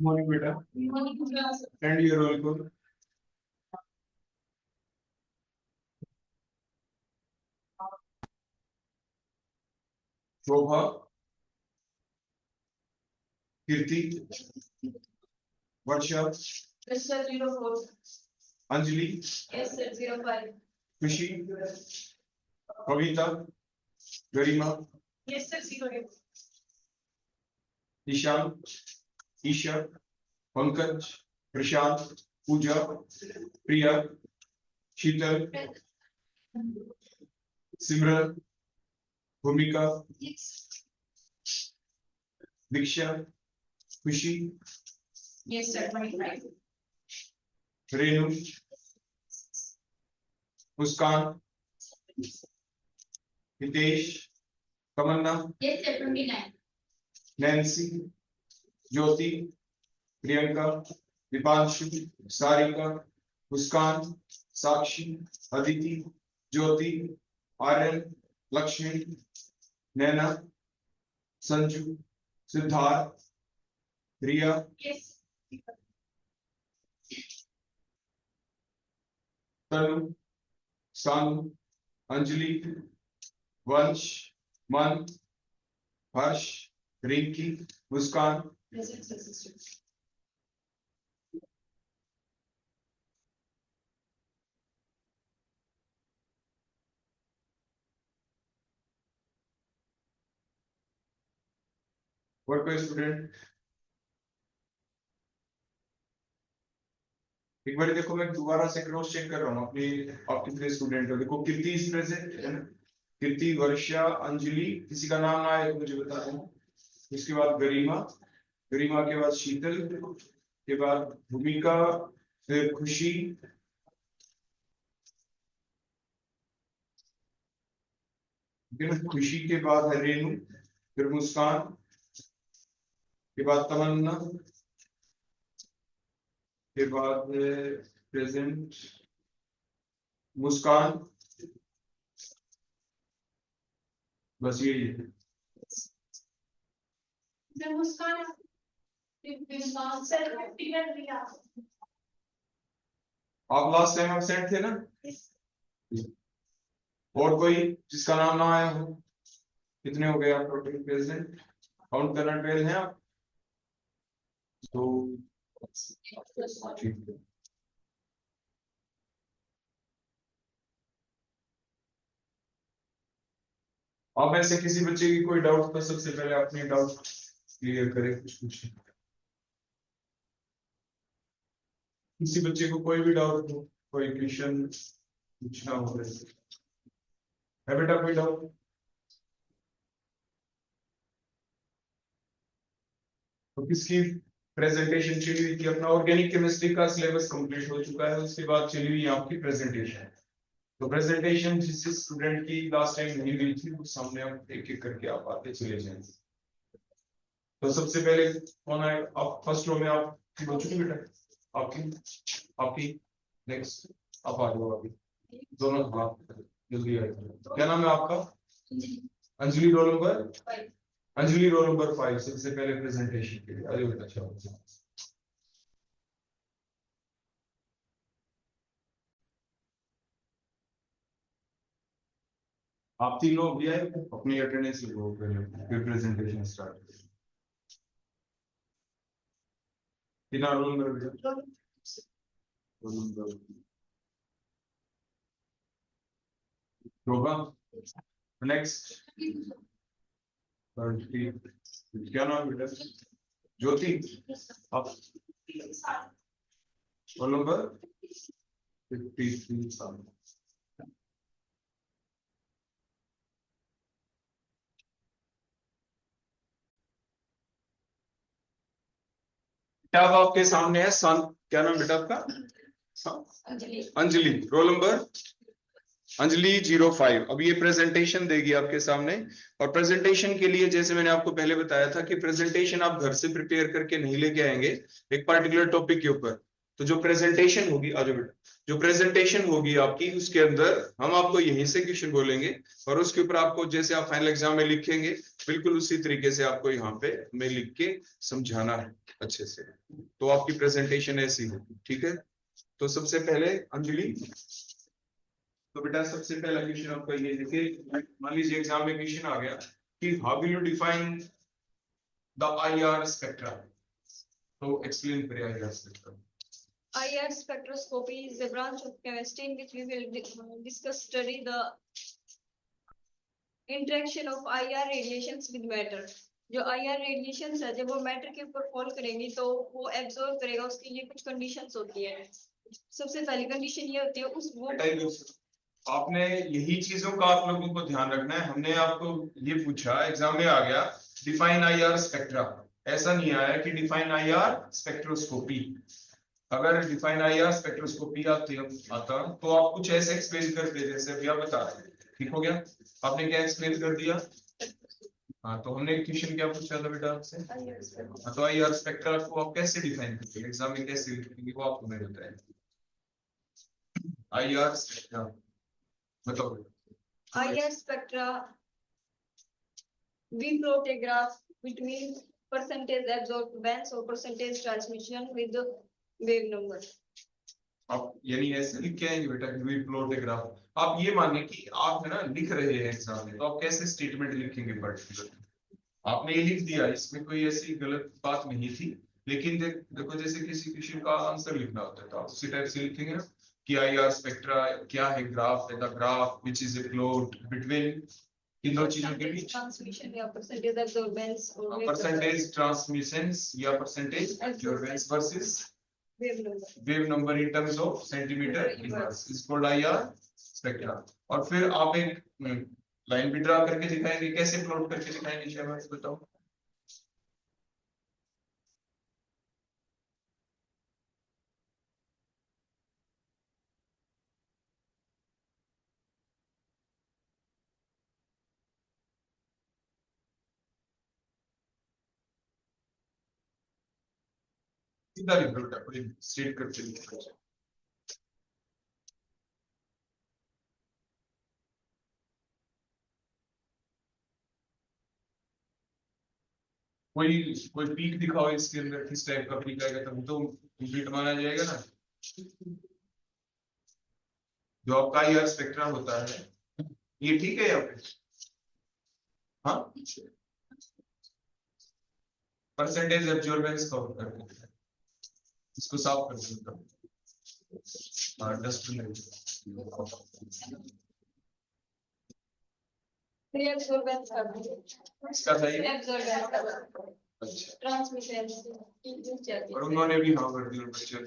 Morning बेटा। And your roll call. Shobha, Kirti, Varsha, Yes, sir, 04. Anjali, Yes, sir, 05. खुशी, कविता, गरिमा, Yes, sir, 08. Ishan, Isha, Pankaj, प्रशांत, पूजा, प्रिया, शीतल, सिमरन, भूमिका, दीक्षा, खुशी, Yes, sir, 25. Renu, मुस्कान, हितेश, तमन्ना, Yes, sir, 29. Nancy, ज्योति, प्रियंका, दीपांशु, सारिका, मुस्कान, साक्षी, अदिति, ज्योति, आर्यन, लक्ष्मी, नैना, संजू, सिद्धार्थ, रिया, Yes. तनु, सानू, अंजलि, वंश, मन, हर्ष, रिंकी, मुस्कान, Present, sir, 60. और कोई स्टूडेंट? एक बार देखो, मैं दोबारा से क्रॉस चेक कर रहा हूँ अपनी। आप कितने स्टूडेंट हो? देखो, कीर्ति इस प्रेजेंट है ना, कीर्ति, वर्षा, अंजलि, किसी का नाम ना आए तो मुझे बता देना। उसके बाद गरिमा, गरिमा के बाद शीतल, के बाद भूमिका, फिर खुशी, खुशी के बाद है रेणु, फिर मुस्कान, के बाद तमन्ना, के बाद प्रेजेंट मुस्कान। बस यही है। मुस्कान सर, आप लास्ट टाइम एब्सेंट थे ना? और कोई जिसका नाम ना आया हो? कितने हो गए आप टोटल प्रेजेंट? काउंट करना 12 है आप तो ठीक है। आप ऐसे किसी बच्चे की कोई डाउट तो सबसे पहले अपने डाउट क्लियर करें। कुछ किसी बच्चे को कोई भी डाउट हो, कोई क्वेश्चन पूछना हो, है बेटा कोई डाउट? तो किसकी प्रेजेंटेशन चली हुई थी? अपना ऑर्गेनिक केमिस्ट्री का सिलेबस कंप्लीट हो चुका है, उसके बाद चली हुई आपकी प्रेजेंटेशन। तो प्रेजेंटेशन जिस स्टूडेंट की लास्ट टाइम नहीं हुई थी, वो सामने आप एक एक करके आप आते चले जाएंगे। तो सबसे पहले कौन आए? आप फर्स्ट रो में आप हो चुकी बेटा? आपकी नेक्स्ट आप आ जाओ अभी दोनों। हाँ, जल्दी आए। क्या नाम है आपका? Anjali, roll number 5। Anjali, roll number 5। सबसे पहले प्रेजेंटेशन के लिए अरे अच्छा। आप तीनों भी आए, अपनी अटेंडेंस लो, फिर प्रेजेंटेशन स्टार्ट। कितना रोल नंबर? रोल नंबर होगा नेक्स्ट। क्या नाम बेटा? ज्योति। आप रोल नंबर 53। अब आपके सामने है क्या नाम बेटा आपका? Anjali, roll number Anjali 05। अब ये प्रेजेंटेशन देगी आपके सामने। और प्रेजेंटेशन के लिए जैसे मैंने आपको पहले बताया था कि प्रेजेंटेशन आप घर से प्रिपेयर करके नहीं लेके आएंगे एक पार्टिकुलर टॉपिक के ऊपर। तो जो प्रेजेंटेशन होगी, आ जाओ बेटा, जो प्रेजेंटेशन होगी आपकी, उसके अंदर हम आपको यहीं से क्वेश्चन बोलेंगे और उसके ऊपर आपको जैसे आप फाइनल एग्जाम में लिखेंगे बिल्कुल उसी तरीके से आपको यहाँ पे हमें लिख के समझाना है अच्छे से। तो आपकी प्रेजेंटेशन ऐसी होगी, ठीक है। तो सबसे पहले अंजलि, तो बेटा सबसे पहला क्वेश्चन आपका ये देखिए, मान लीजिए एग्जाम में क्वेश्चन आ गया कि how will you define the IR spectra, तो एक्सप्लेन करिए IR spectra. IR spectroscopy is a branch of chemistry in which we will discuss study the interaction of IR radiations with matter. जो IR radiations है जब वो matter के ऊपर fall करेंगी तो वो एब्जॉर्ब करेगा, उसके लिए कुछ कंडीशंस होती है। सबसे पहली कंडीशन ये होती है उस वो आपने यही चीजों का आप लोगों को ध्यान रखना है। हमने आपको ये पूछा, एग्जाम में आ गया डिफाइन IR स्पेक्ट्रा, ऐसा नहीं आया कि डिफाइन IR स्पेक्ट्रोस्कोपी। अगर डिफाइन IR स्पेक्ट्रोस्कोपी आता तो आप कुछ ऐसे एक्सप्लेन करते जैसे अभी आप बता रहे, ठीक हो गया। आपने क्या एक्सप्लेन कर दिया? हाँ, तो हमने क्वेश्चन क्या पूछा था बेटा आपसे? हाँ, तो IR स्पेक्ट्रा को आप कैसे डिफाइन करेंगे, एग्जाम में कैसे लिखेंगे वो आपको मैं बताया। IR स्पेक्ट्रा बताओ। IR spectra, we plot a graph between percentage absorbed bands or percentage transmission with the wave number. आप यानी ऐसे लिख के आएंगे बेटा, वी प्लॉट ए ग्राफ। आप ये मानिए कि आप है ना लिख रहे हैं एग्जाम में, तो आप कैसे स्टेटमेंट लिखेंगे पर्टिकुलर? आपने ये लिख दिया, इसमें कोई ऐसी गलत बात नहीं थी, लेकिन देखो जैसे किसी क्वेश्चन का आंसर लिखना होता है तो आप उसी टाइप से लिखेंगे ना कि IR स्पेक्ट्रा क्या है, ग्राफ है, the graph which is a plot between इन दो चीजों के बीच, ट्रांसमिशन या परसेंटेज absorbance और परसेंटेज ट्रांसमिशंस या percentage absorbance versus wave number. Wave number in terms of centimetre inverse is called IR spectra. और फिर आप एक लाइन भी ड्रा करके दिखाएंगे, कैसे प्लॉट करके दिखाएंगे शाबाश बताओ। सीधा लिख दो बेटा, कोई स्ट्रेट करके लिखो। कोई पीक दिखाओ इसके अंदर, किस टाइप का पीक आएगा, तब तो कंप्लीट माना जाएगा ना। जो आपका IR स्पेक्ट्रा होता है ये ठीक है या फिर हाँ, परसेंटेज एब्जॉर्बेंस का होता है, इसको साफ कर देता हूँ डस्टबिन। absorbance कर दो। इसका सही है? absorbance कर दो। अच्छा, ट्रांसमिशन और उन्होंने भी हाँ कर दिया बच्चे।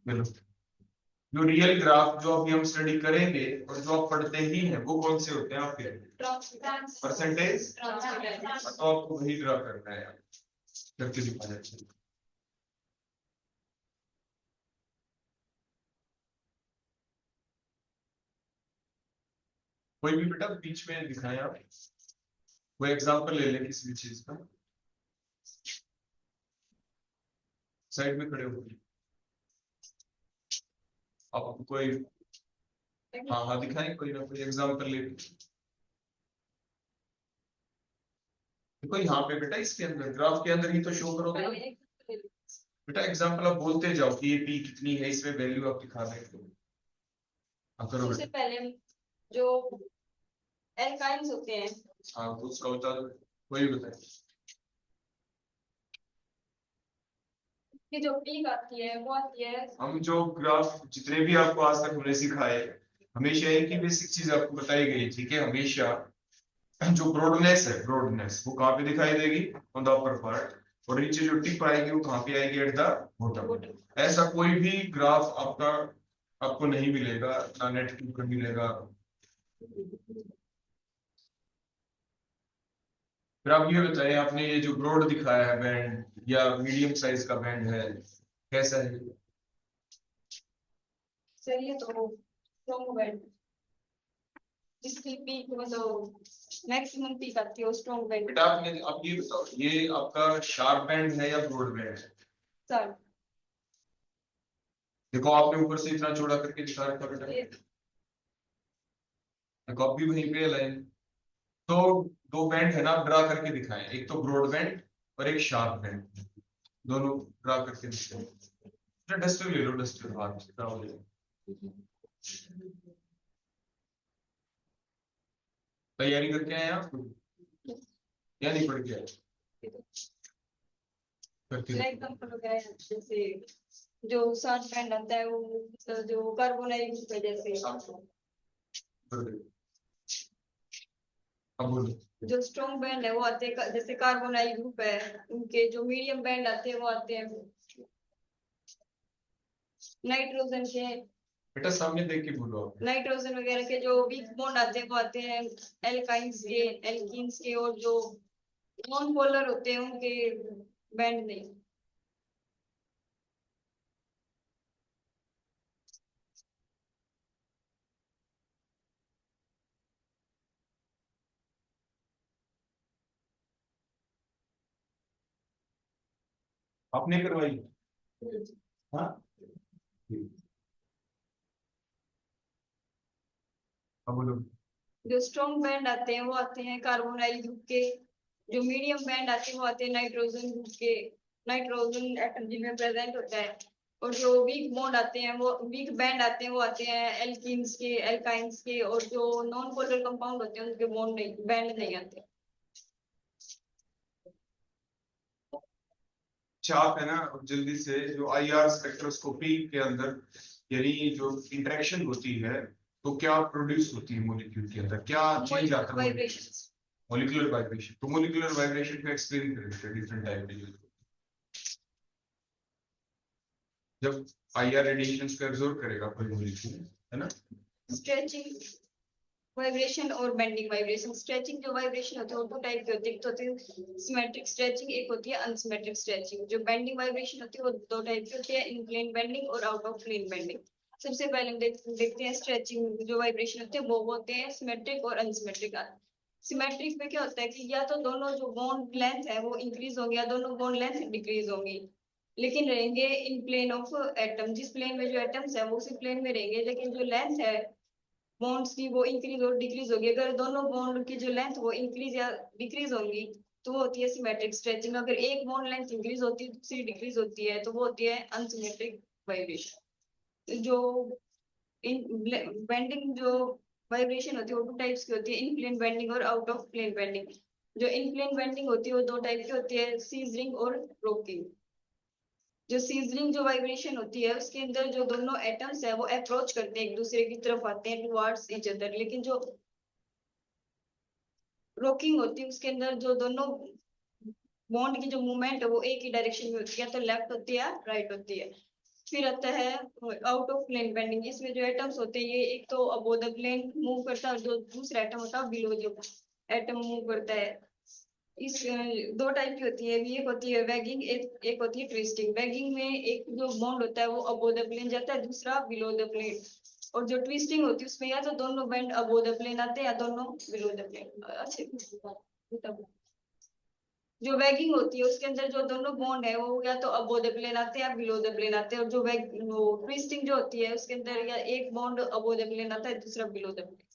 चलो, जो रियल ग्राफ जो अभी हम स्टडी करेंगे और जो आप पढ़ते ही हैं वो कौन से होते हैं आपके? परसेंटेज। तो आपको वही ड्रा करना है, करके दिखाना चाहिए। कोई भी बेटा बीच में दिखाएं आप, कोई एग्जांपल ले लें किसी भी चीज का, साइड में खड़े होकर आप कोई हाँ हाँ दिखाएं, कोई ना कोई एग्जांपल ले। देखो यहाँ पे बेटा इसके अंदर ग्राफ के अंदर ही तो शो करोगे ना बेटा, एग्जांपल आप बोलते जाओ कि ये पी कितनी है, इसमें वैल्यू आप दिखा रहे हो। करो सबसे बेटा, पहले जो एल्काइंस होते हैं हाँ उसका बता दो, वही बताए। कि जो पीक आती है वो आती है, हम जो ग्राफ जितने भी आपको आज तक हमने सिखाए, हमेशा एक ही बेसिक चीज आपको बताई गई, ठीक है। हमेशा जो ब्रॉडनेस है, ब्रॉडनेस वो कहाँ पे दिखाई देगी? ऑन द अपर पार्ट, और नीचे जो टिप आएगी वो कहाँ पे आएगी? At the bottom. ऐसा कोई भी ग्राफ आपका आपको नहीं मिलेगा, ना नेट के ऊपर मिलेगा। फिर आप ये बताइए, आपने ये जो ब्रॉड दिखाया है बैंड या मीडियम साइज का बैंड है, कैसा है? सही है तो स्ट्रॉन्ग बैंड जिसकी पीक मतलब मैक्सिमम पीक आती है वो स्ट्रॉन्ग बैंड। बेटा आपने आप ये बताओ, ये आपका शार्प बैंड है या ब्रॉड बैंड है? सर देखो आपने ऊपर से इतना चौड़ा करके दिखा रखा बेटा, कॉपी वहीं पे लाइन। तो दो बैंड है ना, आप ड्रा करके दिखाएं, एक तो ब्रॉड बैंड और एक शार्प बैंड, दोनों ड्रा करके दिखाएं। डस्टर ले लो, डस्टर हाथ ड्रा हो जाए। तैयारी करके आए आप या नहीं पढ़ के आए? करके लाइक एग्जांपल वगैरह जैसे जो शार्प बैंड आता है वो जो कार्बोनाइल ग्रुप है जैसे कर दे। अब बोलो। जो स्ट्रॉन्ग बैंड है वो आते हैं जैसे कार्बोनाइल ग्रुप है, उनके जो मीडियम बैंड आते हैं वो आते हैं नाइट्रोजन के। बेटा सामने देख के बोलो आप। नाइट्रोजन वगैरह के जो वीक बॉन्ड आते हैं वो आते हैं एल्काइंस के, एल्कीन्स के, और जो नॉन पोलर होते हैं उनके बैंड नहीं। आपने करवाई? हाँ। अब बोलो। जो स्ट्रॉन्ग बैंड आते हैं वो आते हैं कार्बोनाइल ग्रुप के, जो मीडियम बैंड आते हैं वो आते हैं नाइट्रोजन ग्रुप के, नाइट्रोजन एटम जिनमें प्रेजेंट होता है। और जो वीक बॉन्ड आते हैं वो वीक बैंड आते हैं वो आते हैं एल्कीन्स के, एल्काइंस के, और जो नॉन पोलर कंपाउंड होते हैं उनके बॉन्ड नहीं, बैंड नहीं आते। चाप है ना, अब जल्दी से जो आईआर स्पेक्ट्रोस्कोपी के अंदर यानी जो इंटरेक्शन होती है तो क्या प्रोड्यूस होती है मॉलिक्यूल के अंदर, क्या चेंज आता है? वाइब्रेशंस। Molecular vibration. तो मॉलिक्यूलर वाइब्रेशन को एक्सप्लेन करें डिफरेंट टाइप के। जब आईआर रेडिएशंस को एब्जॉर्ब करेगा कोई मॉलिक्यूल, है ना? स्ट्रेचिंग वाइब्रेशन और बेंडिंग वाइब्रेशन। स्ट्रेचिंग जो वाइब्रेशन होती है वो दो टाइप की होती है, एक तो होती है सिमेट्रिक स्ट्रेचिंग, एक होती है अनसिमेट्रिक स्ट्रेचिंग। जो बेंडिंग वाइब्रेशन होती है वो दो टाइप की होती है, इन प्लेन बेंडिंग और आउट ऑफ प्लेन बेंडिंग। सबसे पहले हम देखते हैं स्ट्रेचिंग जो वाइब्रेशन होते हैं वो होते हैं सिमेट्रिक और अनसिमेट्रिक। सिमेट्रिक में क्या होता है कि या तो दोनों जो बॉन्ड लेंथ है वो इंक्रीज होंगे या दोनों बॉन्ड लेंथ डिक्रीज होंगी, लेकिन रहेंगे इन प्लेन ऑफ एटम। जिस प्लेन में जो एटम्स है वो उसी प्लेन में रहेंगे, लेकिन जो लेंथ है बॉन्ड्स की वो इंक्रीज और डिक्रीज होगी। अगर दोनों बॉन्ड की जो लेंथ वो इंक्रीज या डिक्रीज होंगी तो वो होती है सिमेट्रिक स्ट्रेचिंग। अगर एक बॉन्ड लेंथ इंक्रीज होती है दूसरी डिक्रीज होती है तो वो होती है अनसिमेट्रिक वाइब्रेशन। जो इन बेंडिंग जो वाइब्रेशन होती है वो टू टाइप्स की होती है, इन प्लेन बेंडिंग और आउट ऑफ प्लेन बेंडिंग। जो इन प्लेन बेंडिंग होती है वो दो टाइप की होती है, सीजरिंग और रॉकिंग। जो सीजरिंग जो वाइब्रेशन होती है उसके अंदर जो दोनों एटम्स है वो अप्रोच करते हैं, एक दूसरे की तरफ आते हैं टुवर्ड्स ईच अदर। लेकिन जो रॉकिंग होती है उसके अंदर जो दोनों बॉन्ड की जो मूवमेंट है वो एक ही डायरेक्शन में होती है, तो लेफ्ट होती है राइट होती है। फिर आता है आउट ऑफ प्लेन बेंडिंग। इसमें जो एटम्स होते हैं ये एक तो अबोव द प्लेन मूव करता है और जो दूसरा एटम होता है बिलो जो एटम मूव करता है। इस दो टाइप की होती है, एक होती है वैगिंग, एक होती है ट्विस्टिंग। वैगिंग में एक जो बॉन्ड होता है वो अबोव द प्लेन जाता है, दूसरा बिलो द प्लेन। और जो ट्विस्टिंग होती है उसमें या तो दोनों बैंड अबोव द प्लेन आते हैं या दोनों बिलो द प्लेन। अच्छे जो वैगिंग होती है उसके अंदर जो दोनों बॉन्ड है वो या तो अबोव द प्लेन आते हैं या बिलो द प्लेन आते हैं। और जो ट्विस्टिंग जो होती है उसके अंदर या एक बॉन्ड अबोव द प्लेन आता है दूसरा बिलो द प्लेन।